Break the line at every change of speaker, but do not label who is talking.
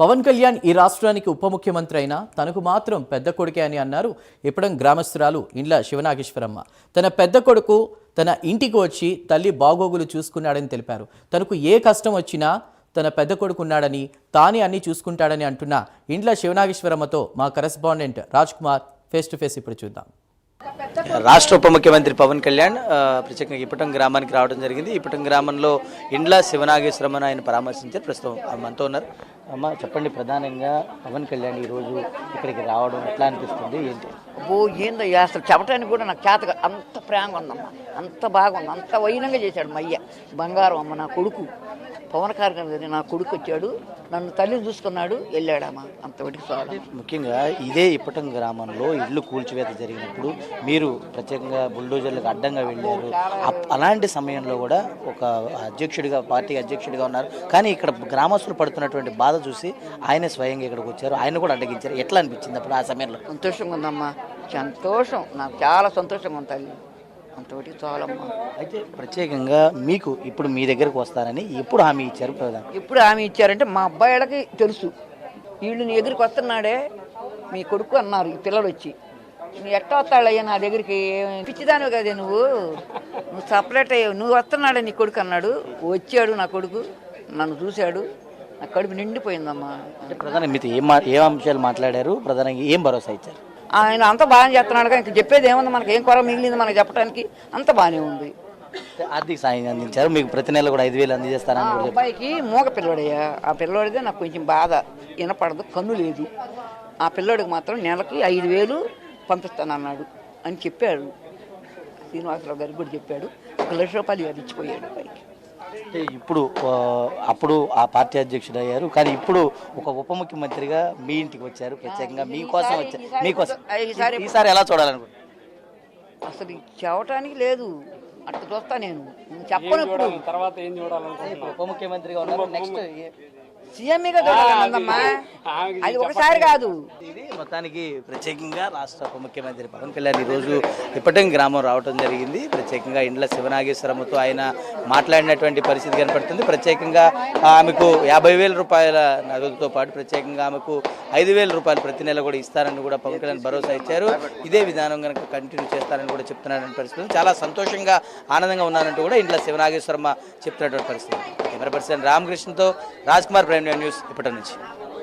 పవన్ కళ్యాణ్ ఈ రాష్ట్రానికి ఉప ముఖ్యమంత్రి అయినా తనకు మాత్రం పెద్ద కొడుకే అని అన్నారు ఇప్పడం గ్రామస్తురాలు ఇండ్ల శివనాగేశ్వరమ్మ. తన పెద్ద కొడుకు తన ఇంటికి వచ్చి తల్లి బాగోగులు చూసుకున్నాడని తెలిపారు. తనకు ఏ కష్టం వచ్చినా తన పెద్ద కొడుకు ఉన్నాడని, తానే అన్ని చూసుకుంటాడని అంటున్న ఇండ్ల శివనాగేశ్వరమ్మతో మా correspondent Raj Kumar face to face ఇప్పుడు చూద్దాం.
రాష్ట్ర ఉప ముఖ్యమంత్రి పవన్ కళ్యాణ్ ప్రత్యేకంగా ఇప్పటం గ్రామానికి రావడం జరిగింది. ఇప్పటం గ్రామంలో ఇండ్ల శివనాగేశ్వరమ్మను ఆయన పరామర్శించారు. ప్రస్తుతం మనతో ఉన్నారు. అమ్మ, చెప్పండి, ప్రధానంగా పవన్ కళ్యాణ్ ఈరోజు ఇక్కడికి రావడం ఎట్లా అనిపిస్తుంది, ఏంటి?
ఏందయ్యా, అసలు చెప్పడానికి కూడా నాకు చేతగా అంత ప్రేమగా ఉందమ్మా, అంత బాగుంది, అంత వైనంగా చేశాడు మా అయ్య. బంగారం అమ్మ, నా కొడుకు పవన్ కళ్యాణ్ నా కొడుకు వచ్చాడు, నన్ను తల్లిని చూసుకున్నాడు, వెళ్ళాడమ్మా, అంతవరకు చాలు.
ముఖ్యంగా ఇదే ఇప్పటం గ్రామంలో ఇల్లు కూల్చివేత జరిగినప్పుడు మీరు ప్రత్యేకంగా బుల్డోజర్లకు అడ్డంగా వెళ్ళారు. అలాంటి సమయంలో కూడా ఒక అధ్యక్షుడిగా, పార్టీ అధ్యక్షుడిగా ఉన్నారు. కానీ ఇక్కడ గ్రామస్తులు పడుతున్నటువంటి బాధ చూసి ఆయన స్వయంగా ఇక్కడికి వచ్చారు, ఆయన కూడా అడ్డగించారు. ఎట్లా అనిపించింది అప్పుడు ఆ సమయంలో?
సంతోషంగా ఉందమ్మా, సంతోషం, నాకు చాలా సంతోషంగా ఉంది తల్లి, అంతవరకు చాలమ్మా.
అయితే ప్రత్యేకంగా మీకు ఇప్పుడు మీ దగ్గరకు వస్తారని ఎప్పుడు హామీ ఇచ్చారు ప్రధాని?
ఎప్పుడు హామీ ఇచ్చారంటే మా అబ్బాయిలకి తెలుసు, వీళ్ళు నీ దగ్గరికి వస్తున్నాడే మీ కొడుకు అన్నారు ఈ పిల్లలు వచ్చి. నువ్వు ఎట్లా వస్తాడయ్యా నా దగ్గరికి, పిచ్చిదానివి కదే నువ్వు సపరేట్ అయ్యావు, నువ్వు వస్తున్నాడే నీ కొడుకు అన్నాడు. వచ్చాడు నా కొడుకు, నన్ను చూశాడు, నా కడుపు నిండిపోయిందమ్మా.
అంటే ప్రధాని మీతో ఏ అంశాలు మాట్లాడారు, ప్రధానంగా ఏం భరోసా ఇచ్చారు?
ఆయన అంత బాగానే చేస్తున్నాడు, కానీ ఇంక చెప్పేది ఏముంది, మనకి ఏం కొర మిగిలింది మనకు చెప్పడానికి, అంత బాగానే ఉంది.
ఆర్థిక సాయం అందించారు, మీకు ప్రతి నెల కూడా 5,000 అందజేస్తారని.
అబ్బాయికి మూగ పిల్లడయ్యా, ఆ పిల్లోడిదే నాకు కొంచెం బాధ, వినపడదు, కన్ను లేదు. ఆ పిల్లోడికి మాత్రం నెలకి 5,000 పంపిస్తానన్నాడు అని చెప్పాడు. శ్రీనివాసరావు గారికి కూడా చెప్పాడు. 1,00,000 రూపాయలు ఇచ్చిపోయాడు అబ్బాయికి.
ఇప్పుడు అప్పుడు ఆ పార్టీ అధ్యక్షుడు అయ్యారు, కానీ ఇప్పుడు ఒక ఉప ముఖ్యమంత్రిగా మీ ఇంటికి వచ్చారు, ప్రత్యేకంగా మీకోసం వచ్చారు. మీకోసం ఈసారి ఎలా చూడాలనుకుంటున్నారు?
అసలు చెప్పటానికి లేదు, అట్లా చూస్తా నేను చెప్పను. ఇప్పుడు
తర్వాత ఏం చూడాలనుకుంటున్నాను?
ఉప ముఖ్యమంత్రిగా ఉన్నారు, నెక్స్ట్
సీఎంగా చూడాలన్నదమ్మా, అది ఒకసారి కాదు.
ఇది మొత్తానికి ప్రత్యేకంగా రాష్ట్ర ఉప ముఖ్యమంత్రి పవన్ కళ్యాణ్ ఈరోజు ఇప్పటిం గ్రామం రావడం జరిగింది. ప్రత్యేకంగా ఇండ్ల శివనాగేశ్వరమ్మతో ఆయన మాట్లాడినటువంటి పరిస్థితి కనపడుతుంది. ప్రత్యేకంగా ఆమెకు 50,000 రూపాయల నగదుతో పాటు ప్రత్యేకంగా ఆమెకు 5,000 రూపాయలు ప్రతి నెల కూడా ఇస్తారని కూడా పవన్ కళ్యాణ్ భరోసా ఇచ్చారు. ఇదే విధానం కనుక కంటిన్యూ చేస్తారని కూడా చెప్తున్నటువంటి పరిస్థితి. చాలా సంతోషంగా, ఆనందంగా ఉన్నారంటూ కూడా ఇండ్ల శివనాగేశ్వరమ్మ చెప్తున్నటువంటి పరిస్థితి. కెమెరా పర్సన్ రామకృష్ణతో రాజ్ కుమార్, ప్రైమ్ న్యూస్, ఇప్పటి నుంచి.